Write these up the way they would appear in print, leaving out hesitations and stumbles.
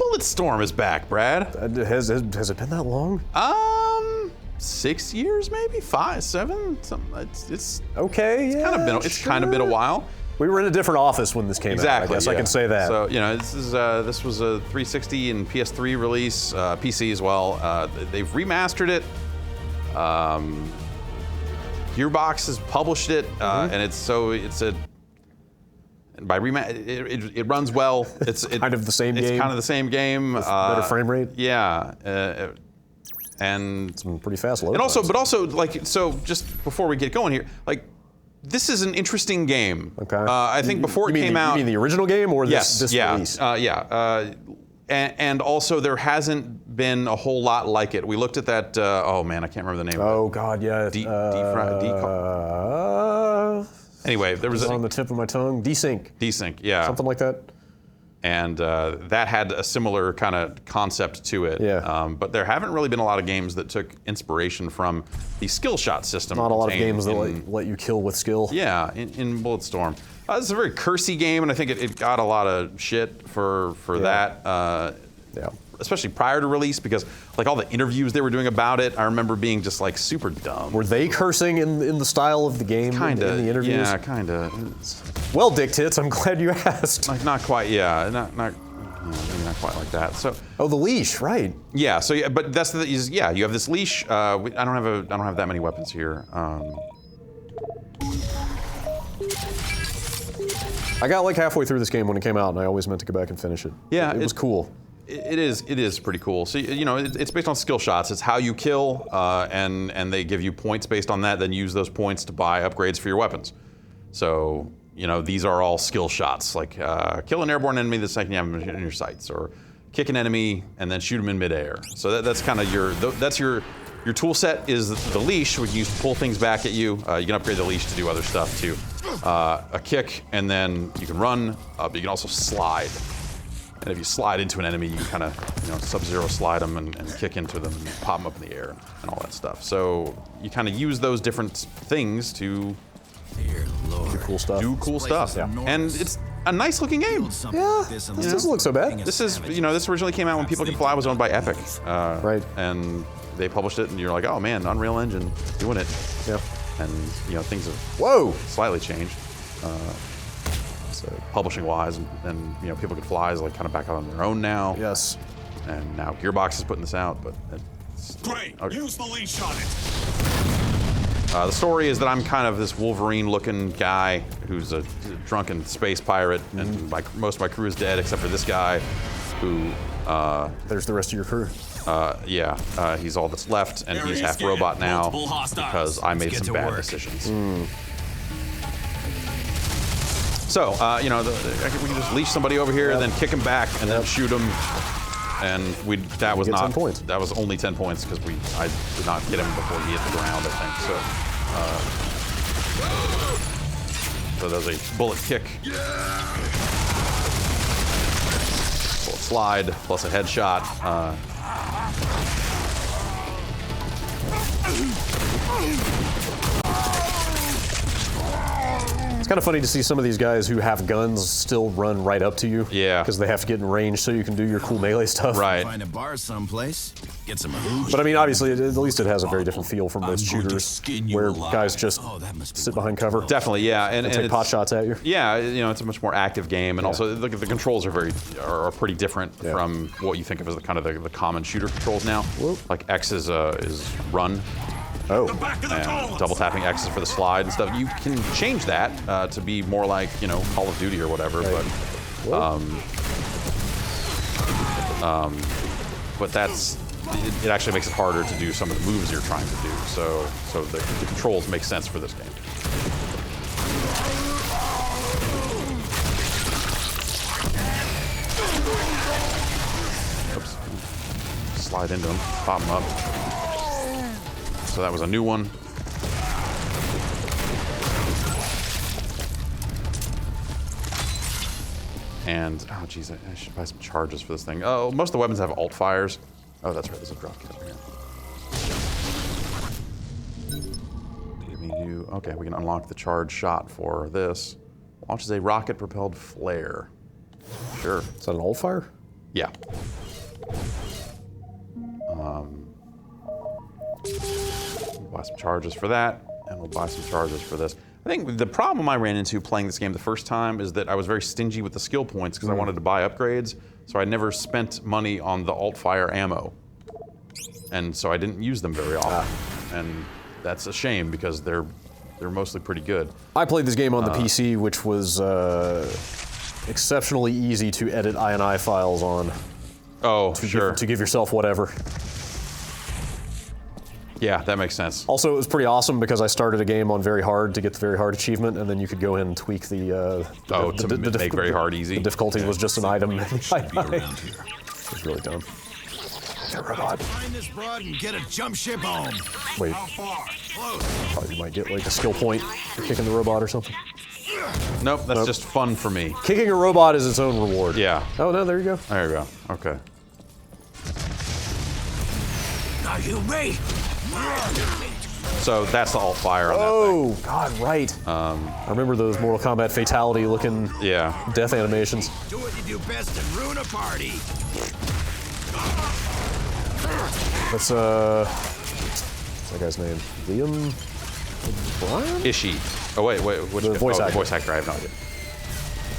Bulletstorm is back, Brad. Has it been that long? 6 years, maybe 5, 7. Something. It's okay. Yeah, it's kind of been a while. We were in a different office when this came out. I guess I can say that. So this was a 360 and PS3 release, PC as well. They've remastered it. Gearbox has published it, and it runs well. It's kind of the same game. It's kind of the same game. Better frame rate. Yeah, and some pretty fast load. And also, just before we get going here, this is an interesting game. Okay. I think before it came out. You mean the original game or this release? And also, there hasn't been a whole lot like it. We looked at that. Oh man, I can't remember the name. Oh God, yeah. Anyway, there was on the tip of my tongue. Desync. Desync, yeah. Something like that. And that had a similar kind of concept to it. Yeah. But there haven't really been a lot of games that took inspiration from the skill shot system. Not a lot of games that let you kill with skill. Yeah, in Bulletstorm. It's a very cursy game, and I think it got a lot of shit for that. Especially prior to release, because all the interviews they were doing about it, I remember being just super dumb. Were they cursing in the style of the game? Kinda, in the interviews? Yeah, kinda. Well, Dick Tits, I'm glad you asked. Not quite, yeah, maybe not quite like that. So. Oh, the leash, right? Yeah. So but that's you have this leash. I don't have that many weapons here. I got halfway through this game when it came out, and I always meant to go back and finish it. Yeah, it was cool. It is pretty cool. So it's based on skill shots. It's how you kill, and they give you points based on that. Then use those points to buy upgrades for your weapons. So these are all skill shots, kill an airborne enemy the second you have them in your sights, or kick an enemy and then shoot them in midair. So that's kind of your tool set is the leash, which you use to pull things back at you. You can upgrade the leash to do other stuff too. A kick, and then you can run, but you can also slide. And if you slide into an enemy, you kind of, sub-zero slide them and kick into them and pop them up in the air and all that stuff. So you kind of use those different things to do cool stuff. Yeah. And it's a nice looking game. Yeah, this doesn't look so bad. This originally came out when People Can Fly was owned by Epic. Right. And they published it, and you're like, oh man, Unreal Engine doing it. Yeah. And things have slightly changed. Publishing wise, and People Can Fly is kind of back out on their own now. Yes. And now Gearbox is putting this out, but great. Okay. Use the leash on it. The story is that I'm kind of this Wolverine-looking guy who's a drunken space pirate, and most of my crew is dead except for this guy, who. There's the rest of your crew. He's all that's left, and he's half robot now because I made some bad decisions. So, we can just leash somebody over here, and then kick him back, and then shoot him. And that was 10 points. That was only 10 points because I did not get him before he hit the ground, I think. So there's a bullet kick, bullet slide, plus a headshot. It's kind of funny to see some of these guys who have guns still run right up to you. Yeah. Because they have to get in range so you can do your cool melee stuff. Right. Find a bar someplace, get some hooch. But I mean, obviously, at least it has a very different feel from most shooters, where guys just sit behind cover. Definitely, yeah, and take pot shots at you. Yeah, it's a much more active game, and also the controls are pretty different from what you think of as the common shooter controls now. Whoop. X is run. Oh. And double tapping X is for the slide and stuff. You can change that to be more like Call of Duty or whatever, right. but it actually makes it harder to do some of the moves you're trying to do. So the controls make sense for this game. Oops. Slide into him, pop him up. So that was a new one. And, oh geez, I should buy some charges for this thing. Oh, most of the weapons have alt fires. Oh, that's right, there's a drop kit over here. Okay, we can unlock the charge shot for this. Launches a rocket-propelled flare. Sure. Is that an alt fire? Yeah. We'll buy some charges for that, and we'll buy some charges for this. I think the problem I ran into playing this game the first time is that I was very stingy with the skill points because I wanted to buy upgrades, so I never spent money on the alt-fire ammo. And so I didn't use them very often. And that's a shame because they're mostly pretty good. I played this game on the PC, which was exceptionally easy to edit INI files on. Oh, sure. To give yourself whatever. Yeah, that makes sense. Also, it was pretty awesome because I started a game on very hard to get the very hard achievement, and then you could go in and tweak the make very hard easy. The difficulty was just an item. It was really dumb. Find this broad and get a jump ship home. Wait. How far? Close. Probably might get like a skill point for kicking the robot or something. Nope, that's just fun for me. Kicking a robot is its own reward. Yeah. Oh no, there you go. There you go. Okay. Are you ready? So that's the alt-fire on that Oh, God, right. I remember those Mortal Kombat fatality-looking thing. Yeah. death animations. Do what you do best and ruin a party. That's, what's that guy's name? Liam O'Brien? Ishi. Oh, wait, which The voice actor. The voice actor, I have no idea.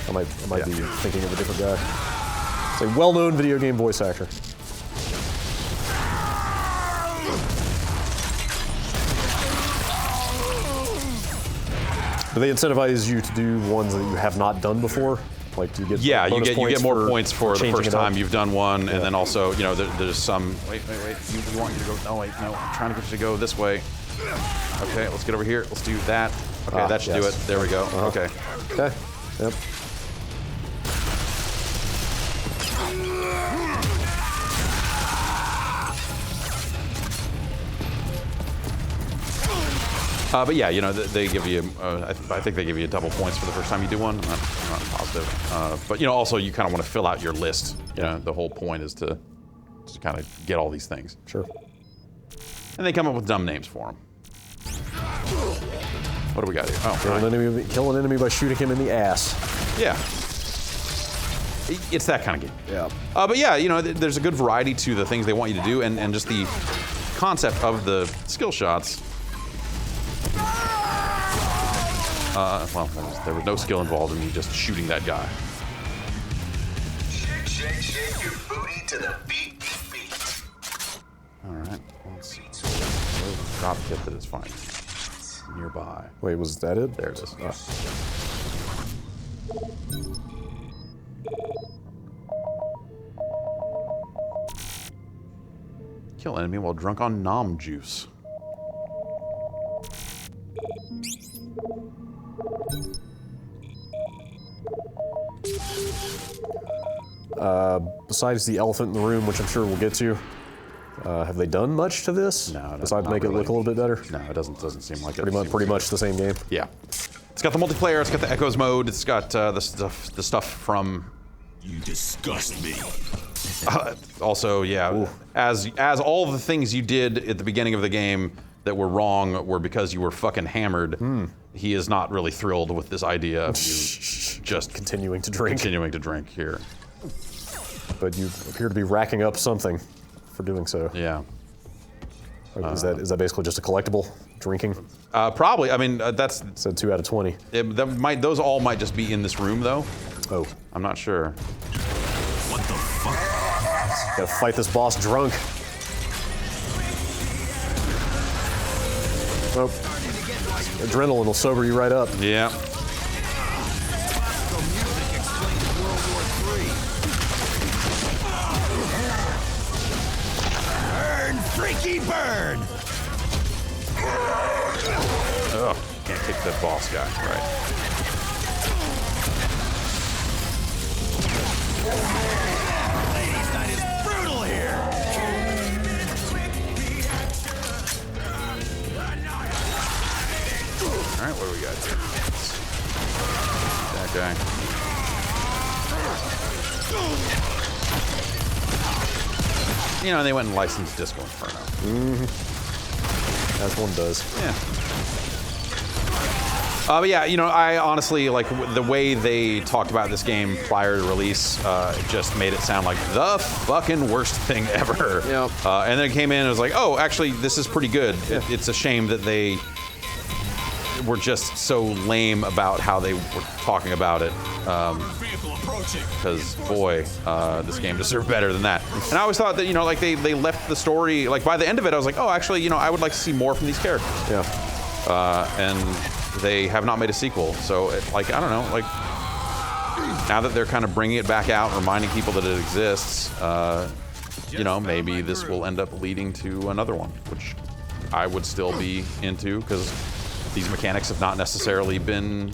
I might be thinking of a different guy. It's a well-known video game voice actor. Do they incentivize you to do ones that you have not done before? Like, do you get Yeah, you get more points for the changing first it up? time you've done one, and then also, you know, there's some. Wait. You want you to go? No, wait, no. I'm trying to get you to go this way. Okay, let's get over here. Let's do that. Okay, that should do it. There we go. Okay. Okay. Yep. But yeah, you know, they give you, I think they give you double points for the first time you do one. I'm not positive. But, you know, also you kind of want to fill out your list. You know, the whole point is to kind of get all these things. Sure. And they come up with dumb names for them. What do we got here? Oh, Kill an enemy by shooting him in the ass. yeah. It's that kind of game. Yeah. But yeah, you know, there's a good variety to the things they want you to do, and just the concept of the skill shots. Well, there was no skill involved in me just shooting that guy. Shake your booty to the beat. All right, let's see. Where's the drop kit that is fine? Nearby. Wait, was that it? There it is. Kill enemy while drunk on nom juice. Besides the elephant in the room, which I'm sure we'll get to, have they done much to this? No, besides not make it really. look a little bit better. No, it doesn't seem like it. Pretty much the same game. Yeah. It's got the multiplayer. It's got the Echoes mode. It's got the stuff from. You disgust me. Also, yeah. Ooh. As all the things you did at the beginning of the game that were wrong were because you were fucking hammered. He is not really thrilled with this idea of you just continuing to drink. Continuing to drink here. But you appear to be racking up something for doing so. Yeah. Is that basically just a collectible? Drinking? Probably. I mean, that's. It said 2 out of 20. Those all might just be in this room, though. Oh. I'm not sure. What the fuck? Gotta fight this boss drunk. Oh. Adrenaline will sober you right up. Yeah. Freaky bird! Ugh, can't kick that boss guy, right. Ladies' night is brutal here! Alright, what do we got here? That guy. You know, they went and licensed Disco Inferno. Mm-hmm. As one does. Yeah. But yeah, you know, I honestly, like, the way they talked about this game prior to release, it just made it sound like the fucking worst thing ever. Yep. And then it came in and it was like, oh, actually, this is pretty good. It's a shame that they were just so lame about how they were talking about it. Because, boy, this game deserved better than that. And I always thought that, you know, like, they left the story, like, by the end of it, I was like, oh, actually, you know, I would like to see more from these characters. Yeah. And they have not made a sequel. So, like, I don't know, like, now that they're kind of bringing it back out, reminding people that it exists, you know, maybe this will end up leading to another one, which I would still be into, because these mechanics have not necessarily been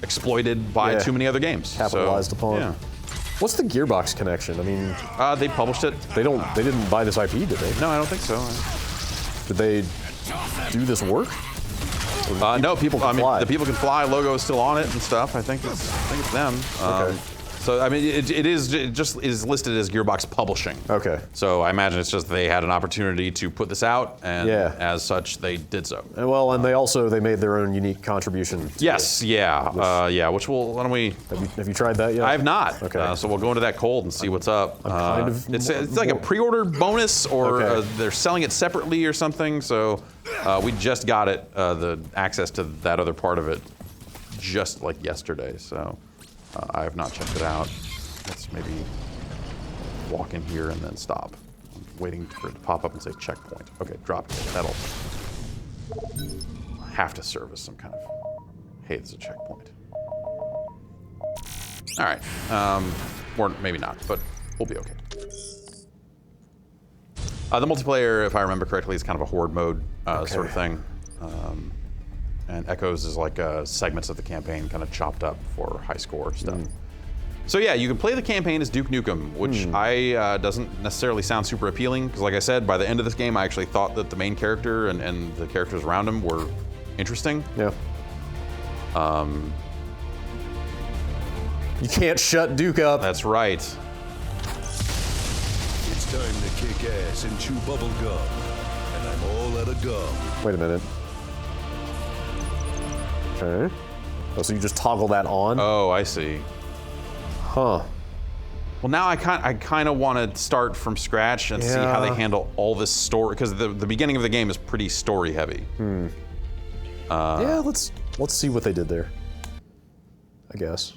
exploited by too many other games. Capitalized upon. Yeah. What's the Gearbox connection? I mean, they published it. they didn't buy this IP, did they? No, I don't think so. Did they do this work? No, people. I mean, fly. the People Can Fly logo is still on it and stuff. I think it's them. Okay. So I mean, it just is listed as Gearbox Publishing. Okay. So I imagine it's just they had an opportunity to put this out, and Yeah. as such, they did so. And well, and they made their own unique contribution. Yes. Yeah. Yeah. Which why don't we? Have you tried that yet? I have not. Okay. So we'll go into that cold and see what's up. kind of it's like a pre-order bonus, or Okay. they're selling it separately or something. So we just got it, the access to that other part of it, just like yesterday. So I have not checked it out. Let's maybe walk in here and then stop. I'm waiting for it to pop up and say checkpoint. Okay, drop it. That'll have to serve as some kind of, hey, there's a checkpoint. All right, or maybe not, but we'll be okay. The multiplayer, if I remember correctly, is kind of a horde mode sort of thing. And Echoes is like segments of the campaign kind of chopped up for high score stuff. So yeah, you can play the campaign as Duke Nukem, which doesn't necessarily sound super appealing, because like I said, by the end of this game, I actually thought that the main character and the characters around him were interesting. Yeah. You can't shut Duke up. That's right. It's time to kick ass and chew bubble gum. And I'm all out of gum. Wait a minute. Okay. Oh, so you just toggle that on? Oh, I see. Huh. Well, now I kind of want to start from scratch and see how they handle all this story, because the beginning of the game is pretty story heavy. Yeah, let's see what they did there. I guess.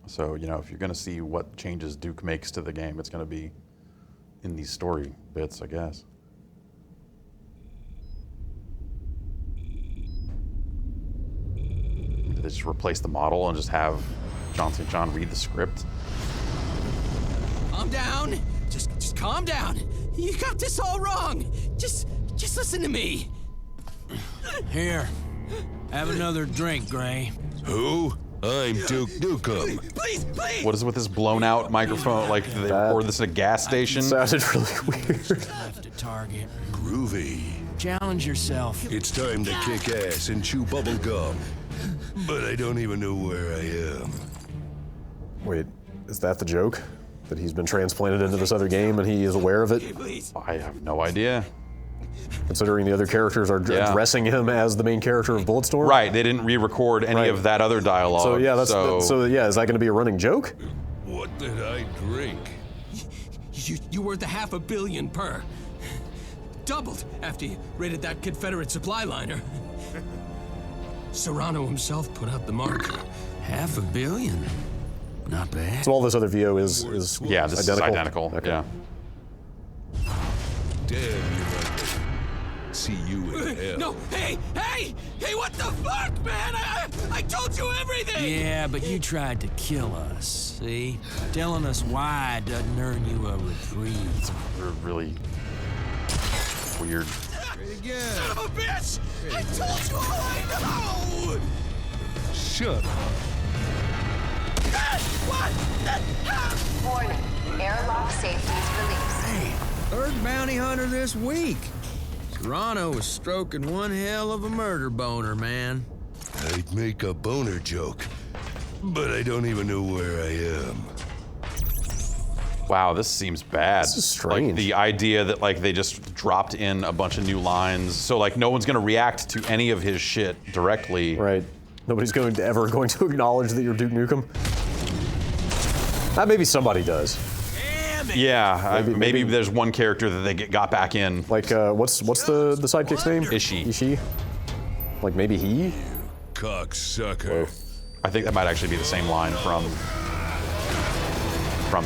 So, you know, if you're going to see what changes Duke makes to the game, it's going to be in these story bits, I guess. Did they just replace the model and just have John St. John read the script? Calm down. Just calm down. You got this all wrong. Just listen to me. Here, have another drink, Gray. Who? I'm Duke Nukem. Please. What is with this blown out microphone? Like, they recorded this at a gas station? Sounded really weird. Left to target. Groovy. Challenge yourself. It's time to kick ass and chew bubble gum. But I don't even know where I am. Wait, is that the joke? That he's been transplanted into this other game and he is aware of it? Please. I have no idea. Considering the other characters are dressing him as the main character of Bulletstorm? Right, they didn't re-record any of that other dialogue. So yeah, is that going to be a running joke? What did I drink? You worth $500 million per. Doubled after you raided that Confederate supply liner. Serrano himself put out the mark. $500 million. Not bad. So all this other VO is yeah, this is identical. Okay. Yeah. Damn you, Michael. See you in hell. No, hey, what the fuck, man? I told you everything! Yeah, but you tried to kill us, see? Telling us why doesn't earn you a reprieve. Really weird. Son of a bitch! I told you all I know! Shut up. What? Warning, airlock safeties released. Hey, third bounty hunter this week. Serrano was stroking one hell of a murder boner, man. I'd make a boner joke, but I don't even know where I am. Wow, this seems bad. This is strange. Like the idea that like they just dropped in a bunch of new lines, so like no one's gonna react to any of his shit directly. Right. Nobody's ever going to acknowledge that you're Duke Nukem. Maybe somebody does. Yeah, maybe there's one character that they got back in. Like, what's the sidekick's name? Ishi. Like maybe he? Cocksucker. I think that might actually be the same line from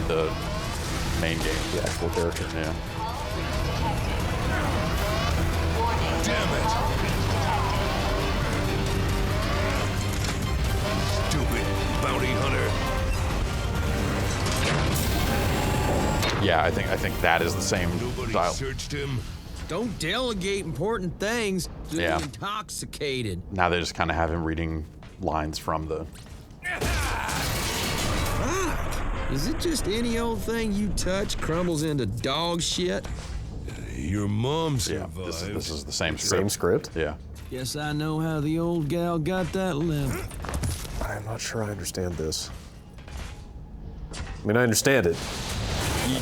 the main game. The actual character. Yeah. Damn it. Stupid bounty hunter. Yeah, I think that is the same Nobody style. searched him. Don't delegate important things to Yeah. the intoxicated. Now they just kind of have him reading lines from the. Is it just any old thing you touch crumbles into dog shit? Your mom Yeah, survived. this is the same script. Same script? Yeah. Guess I know how the old gal got that limp. I'm not sure I understand this. I mean, I understand it.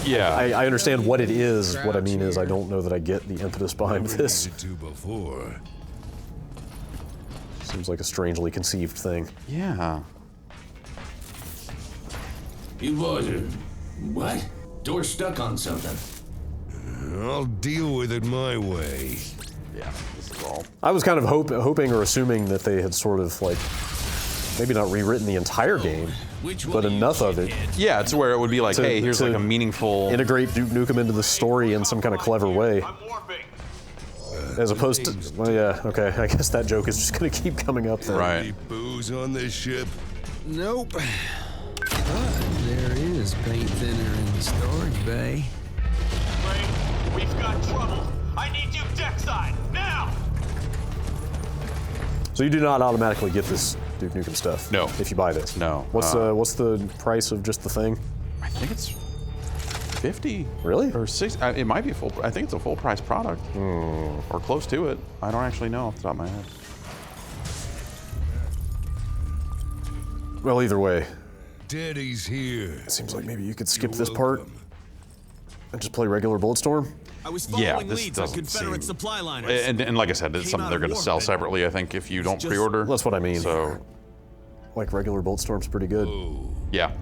Yeah. I understand what it is. What I mean is I don't know that I get the impetus behind Never this. needed to before. Seems like a strangely conceived thing. Yeah. You boys are... What? Door stuck on something. I'll deal with it my way. Yeah. This is all. I was kind of hoping or assuming that they had sort of like maybe not rewritten the entire game, but enough of it Yeah, it's where it would be like, To- hey, here's to like a meaningful. integrate Duke Nukem into the story in some kind of clever way. As opposed to, well, yeah, okay, I guess that joke is just gonna keep coming up then. Right. Any booze on this ship? Nope. But there is paint thinner in the storage bay. We've got trouble. I need you deckside, now! So you do not automatically get this Duke Nukem stuff. No. If you buy this. No. What's the price of just the thing? I think it's 50. Really? Or 60. It might be full. I think it's a full price product. Or close to it. I don't actually know off the top of my head. Well, either way, Daddy's here. it seems like maybe you could skip this part and just play regular Bulletstorm. I was Yeah, following this leads on doesn't Confederate seem- supply liners. And like I said, it's something they're going to sell separately, I think, if you don't pre-order. That's what I mean. So, Like regular Bulletstorm's pretty good. yeah.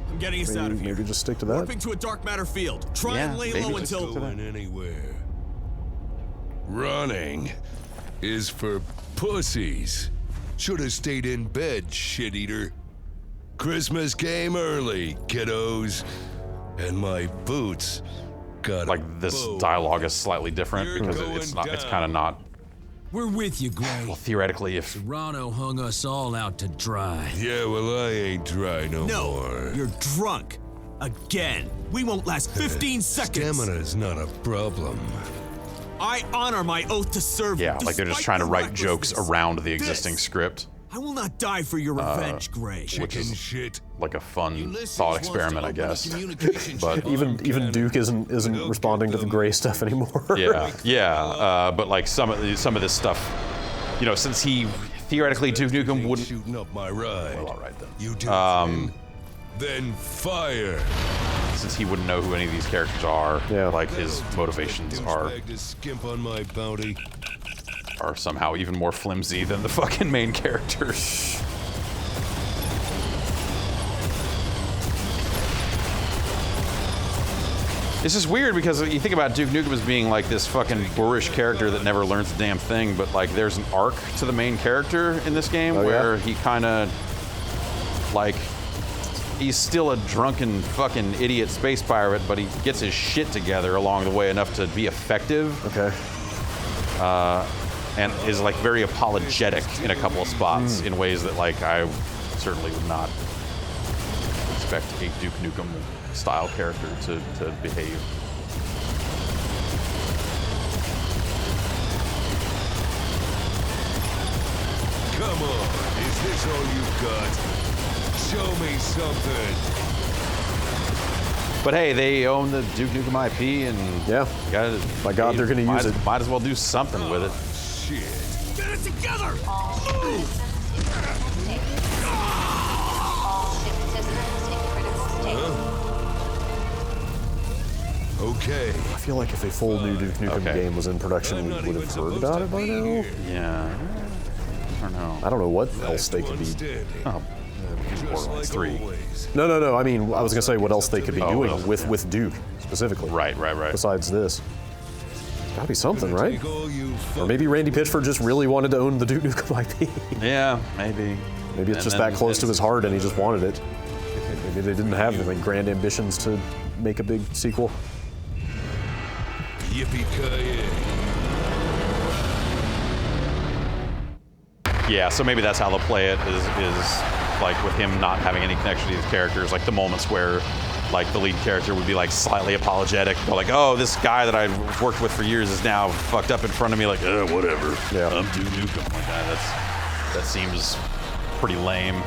I'm getting us out of here. Maybe just stick to that. Warping to a dark matter field. Try and Yeah, lay maybe low just until. Going anywhere. Running is for pussies. Should have stayed in bed, shit eater. Christmas came early, kiddos. And my boots got Like this dialogue is slightly different You're because going it's not. It's down. kind of not. We're with you, Gray. Well, theoretically, if Rano hung us all out to dry. Yeah, well, I ain't dry no more. No, you're drunk. Again. We won't last 15 seconds. Stamina's not a problem. I honor my oath to serve. yeah, like they're just despite trying to your write jokes recklessness. around the existing This. script. I will not die for your revenge, Gray. Chicken shit. Like a fun thought experiment, I guess. But Even Duke isn't responding to the gray stuff anymore. yeah. But like some of this stuff, you know, since he theoretically Duke Nukem wouldn't. Shooting up my ride. Well, all right then. You do. Then fire. Since he wouldn't know who any of these characters are, Yeah. like his motivations Douchebag to skimp on my bounty. are somehow even more flimsy than the fucking main characters. It's just weird because you think about Duke Nukem as being like this fucking boorish character that never learns a damn thing, but like there's an arc to the main character in this game where he kind of like he's still a drunken fucking idiot space pirate, but he gets his shit together along the way enough to be effective. Okay. And is like very apologetic in a couple of spots in ways that like I certainly would not expect a Duke Nukem style character to behave. Come on, is this all you've got? Show me something. But hey, they own the Duke Nukem IP, and Yeah. gotta, By God, they're gonna use it. Might as well do something with it. Shit. Get it together! All ship systems take critical state. Okay. I feel like if a full new Duke Nukem game was in production, we would have heard about it by now. Yeah. I don't know. I don't know what else they could be. Oh, Borderlands 3. No. I mean, I was gonna say what else they could be doing with Duke specifically. Right. Besides this, gotta be something, right? Or maybe Randy Pitchford just really wanted to own the Duke Nukem IP. Yeah, maybe. Maybe it's just that close to his heart and he just wanted it. Maybe they didn't have like grand ambitions to make a big sequel. Yippee-ki-yay. Yeah, so maybe that's how they'll play it, is like with him not having any connection to these characters, like the moments where like the lead character would be like slightly apologetic, or like, oh, this guy that I've worked with for years is now fucked up in front of me, like, whatever. Yeah. I'm Duke Nukem. Like that seems pretty lame.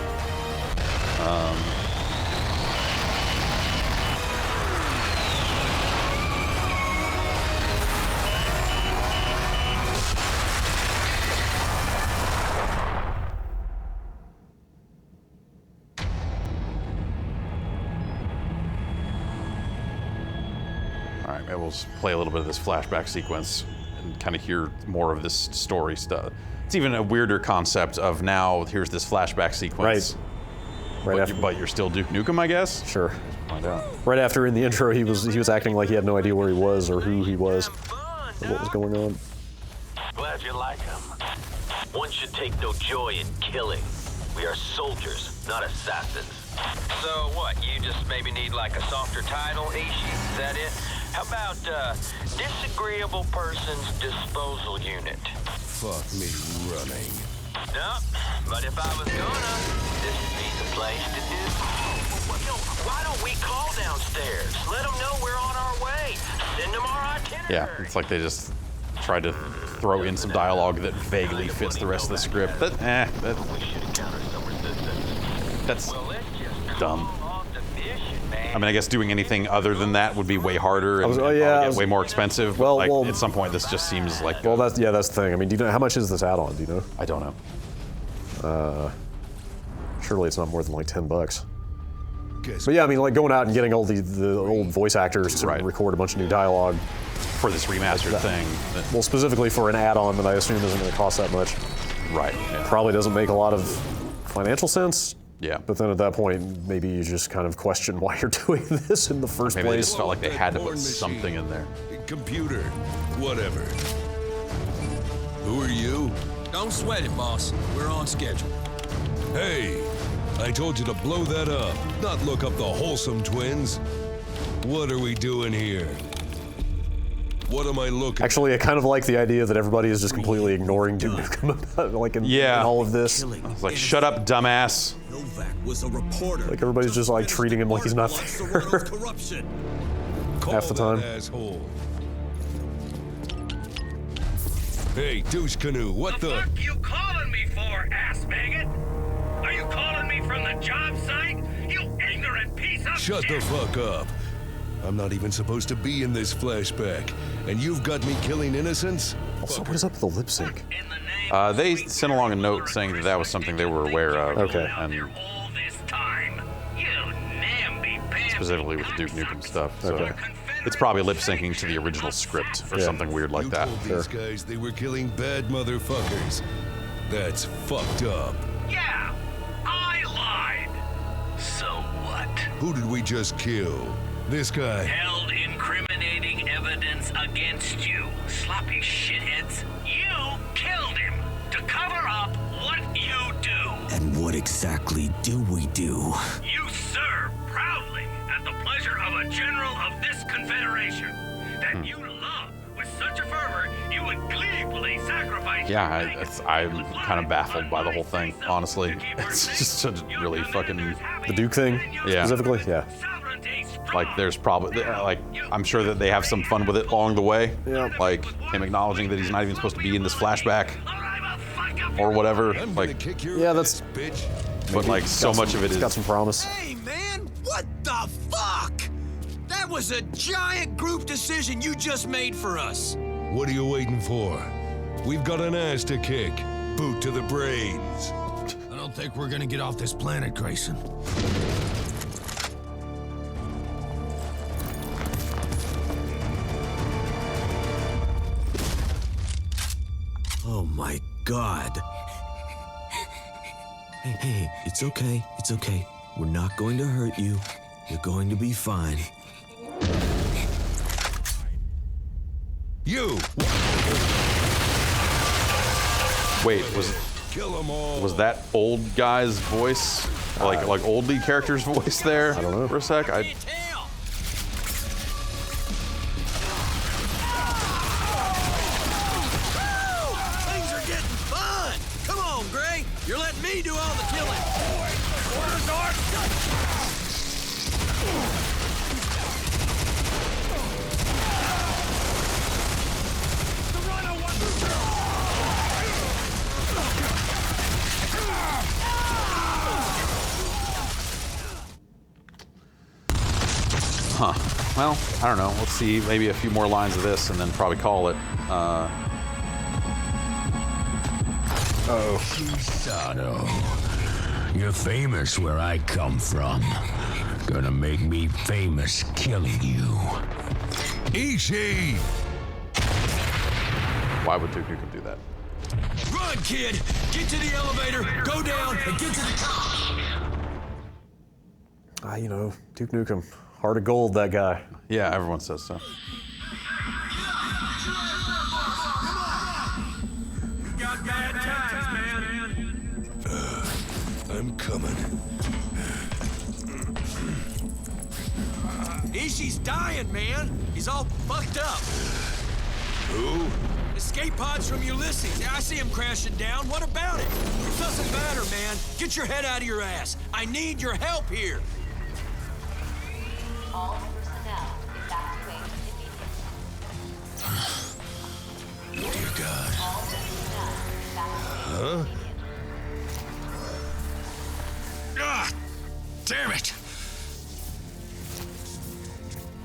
All right, maybe we'll just play a little bit of this flashback sequence and kind of hear more of this story stuff. It's even a weirder concept of now, here's this flashback sequence. Right. But you're still Duke Nukem, I guess? Sure. Find out. Right after in the intro, he was acting like he had no idea where he was or who he was or what was going on. Glad you like him. One should take no joy in killing. We are soldiers, not assassins. So what, you just maybe need like a softer title, Ishi? Is that it? How about, Disagreeable Persons Disposal Unit? Fuck me running. No, but if I was gonna, this would be the place to do. Yo, why don't we call downstairs? Let them know we're on our way. Send them our itinerary. Yeah, it's like they just tried to throw in some dialogue that vaguely fits the rest of the script. That's dumb. I mean, I guess doing anything other than that would be way harder and get way more expensive. Well, like, at some point, this just seems like. Well, that's the thing. I mean, do you know how much is this add-on? Do you know? I don't know. Surely it's not more than like $10. But yeah, I mean, like going out and getting all the old voice actors to record a bunch of new dialogue for this remastered thing. Well, specifically for an add-on that I assume isn't going to cost that much. Right. Yeah. Probably doesn't make a lot of financial sense. Yeah. But then at that point, maybe you just kind of question why you're doing this in the first Maybe they place. just felt like they had to put something in there. Computer, whatever. Who are you? Don't sweat it, boss. We're on schedule. Hey, I told you to blow that up, not look up the Wholesome Twins. What are we doing here? What am I looking? Actually, I kind of like the idea that everybody is just completely ignoring Duke Nukem like in all of this. It's like, shut up, dumbass. Novak was a reporter. Like everybody's just like treating him like he's not there. Half the time. Asshole. Hey, douche canoe, what the? What you calling me for, ass maggot? Are you calling me from the job site? You ignorant piece of Shut the fuck up. I'm not even supposed to be in this flashback, and you've got me killing innocents? Also, what is up with the lip sync? They sent along a note saying that was something they were aware of. Okay. And specifically with the Duke Nukem stuff. So it's probably lip syncing to the original script or something weird like that. These guys, they were killing bad motherfuckers. That's fucked up. Yeah, I lied. So what? Who did we just kill? This guy. Held incriminating evidence against you, sloppy shitheads. You killed him to cover up what you do. And what exactly do we do? You serve proudly at the pleasure of a general of this confederation that you love with such a fervor you would gleefully sacrifice. Yeah, I'm kind of baffled by the whole thing, honestly. It's just such really fucking. The Duke thing? Yeah. Specifically? Yeah. Like, there's probably, like, I'm sure that they have some fun with it along the way. Yeah. Like, him acknowledging that he's not even supposed to be in this flashback or whatever. Like, yeah, that's. Bitch. But, like, so much of it It's is. got some promise. Hey, man, what the fuck? That was a giant group decision you just made for us. What are you waiting for? We've got an ass to kick. Boot to the brains. I don't think we're gonna get off this planet, Grayson. my God. Hey, it's okay. It's okay. We're not going to hurt you. You're going to be fine. You! Wait, Kill 'em all. was that old guy's voice? Like old lead character's voice there? I don't know. For a sec? Things are getting fun! Come on, Gray! You're letting me do all the killing! Orders are... Huh. Well, I don't know. Let's see. Maybe a few more lines of this and then probably call it. Sato, you're famous where I come from. Gonna make me famous killing you. Ishi! Why would Duke Nukem do that? Run, kid! Get to the elevator, go down, and get to the top! You know, Duke Nukem. Heart of gold, that guy. Yeah, everyone says so. Got bad times, man. I'm coming. Ishi's dying, man. He's all fucked up. Who? Escape pods from Ulysses. I see him crashing down. What about it? It doesn't matter, man. Get your head out of your ass. I need your help here. All personnel evacuate immediately. Dear God. All personnel evacuate immediately. Ah! Damn it!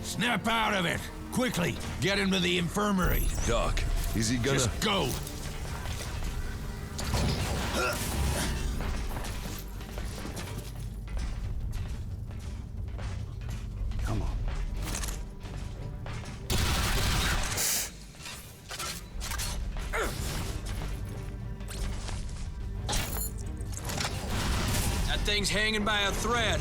Snap out of it! Quickly! Get him to the infirmary! Doc, is he gonna... Just go! Come on. That thing's hanging by a thread.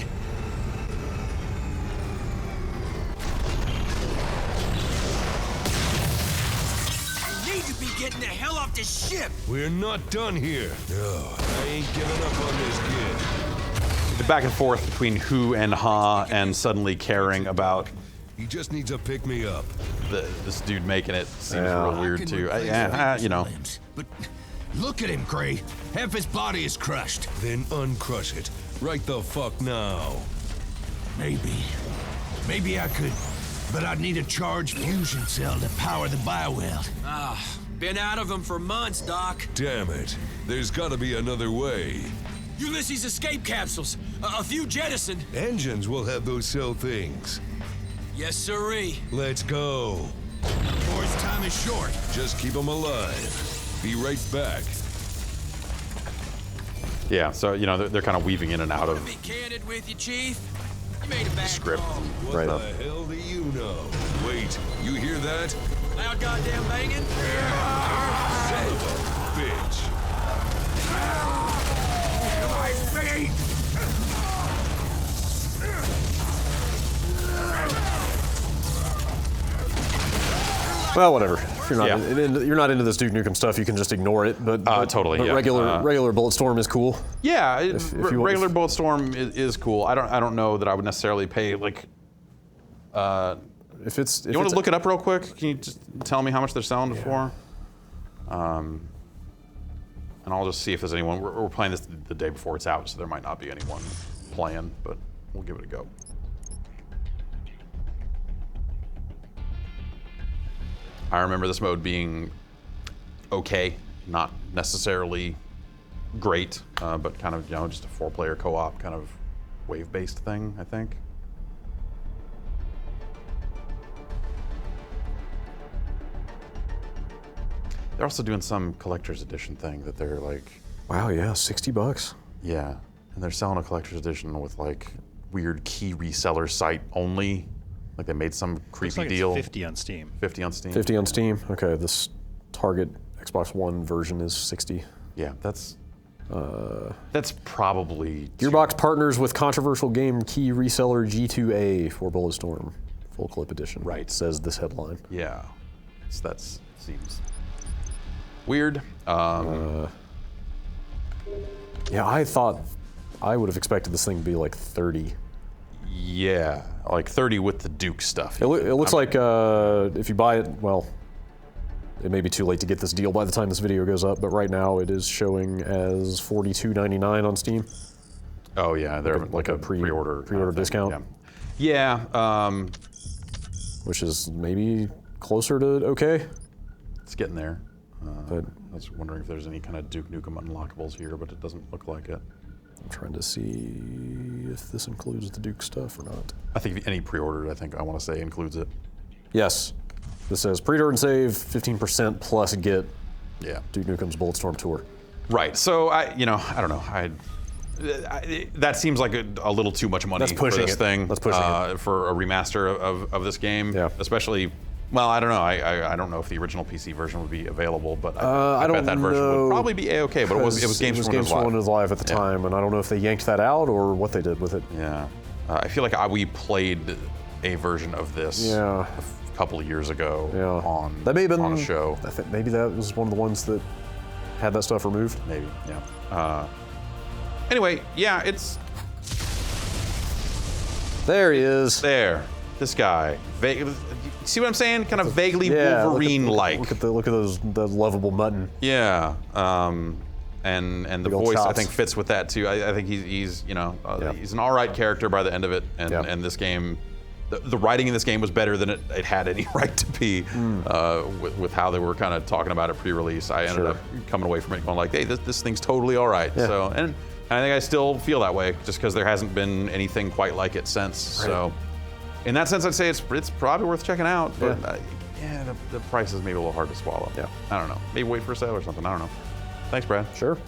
You need to be getting the hell off this ship. We're not done here. No, I ain't giving up on this kid. The back and forth between who and ha and suddenly caring about He just needs to pick me up. this dude making it seems Yeah. real weird too. You know. But look at him, Gray. Half his body is crushed. Then uncrush it. Right the fuck now. Maybe I could, but I'd need a charged fusion cell to power the bioweld. Been out of them for months, Doc. Damn it. There's gotta be another way. Ulysses escape capsules. A few jettisoned. Engines will have those cell things. Yes, sirree. Let's go. Boys, time is short. Just keep them alive. Be right back. Yeah, so you know they're kind of weaving in and out of Be candid with you, Chief. You made a bad script. call. What Right. the hell do you know? Wait, you hear that? Loud goddamn banging. Son of a bitch. My feet! Well, whatever. If you're not, Yeah. you're not into this Duke Nukem stuff, you can just ignore it. But Totally, But yeah. regular Bulletstorm is cool. Yeah, If you- regular Bulletstorm is cool. I don't know that I would necessarily pay like. If it's You want to look it up real quick? Can you just tell me how much they're selling it for? And I'll just see if there's anyone. We're playing this the day before it's out, so there might not be anyone playing, but we'll give it a go. I remember this mode being okay, not necessarily great, but kind of just a 4-player co-op kind of wave-based thing, I think. They're also doing some collector's edition thing that they're like, Wow, yeah, $60. yeah, and they're selling a collector's edition with like weird key reseller site only. Like they made some creepy Looks like deal. it's 50 on Steam. 50 on Steam. 50 on Steam. Okay, this Target Xbox One version is 60. Yeah, that's probably Gearbox partners with controversial game key reseller G2A for Bulletstorm, full clip edition. Right. Says this headline. Yeah, that seems weird. Yeah, I thought I would have expected this thing to be like 30. Yeah, like 30 with the Duke stuff. It looks like if you buy it, well, it may be too late to get this deal by the time this video goes up, but right now it is showing as $42.99 on Steam. Oh yeah, they're like a pre-order discount. Yeah, which is maybe closer to okay. it's getting there. But I was wondering if there's any kind of Duke Nukem unlockables here, but it doesn't look like it. I'm trying to see if this includes the Duke stuff or not. I think any pre-ordered, I want to say includes it. Yes. This says pre-order and save 15% plus get Yeah. Duke Nukem's Bulletstorm tour. Right. So I don't know. That seems like a little too much money for this thing. That's pushing it. For a remaster of this game. Yeah. Especially, well, I don't know. I don't know if the original PC version would be available, but I don't bet that version know, would probably be A-okay. But it was Games for One was live at the time, and I don't know if they yanked that out or what they did with it. Yeah. I feel like we played a version of this. Yeah. A couple of years ago on a show. I think maybe that was one of the ones that had that stuff removed. Maybe, yeah. Anyway, yeah, it's there. He is there. This guy. See what I'm saying? Kind of vaguely Wolverine-like. Look at the lovable mutton. Yeah. And the voice chops. I think fits with that too. I think he's he's an all right character by the end of it, and this game. The writing in this game was better than it had any right to be with how they were kind of talking about it pre-release. I ended up coming away from it going like, hey, this thing's totally all right. Yeah. So, and I think I still feel that way just because there hasn't been anything quite like it since. Right. So, in that sense, I'd say it's probably worth checking out. But the price is maybe a little hard to swallow. Yeah. I don't know. Maybe wait for a sale or something. I don't know. Thanks, Brad. Sure.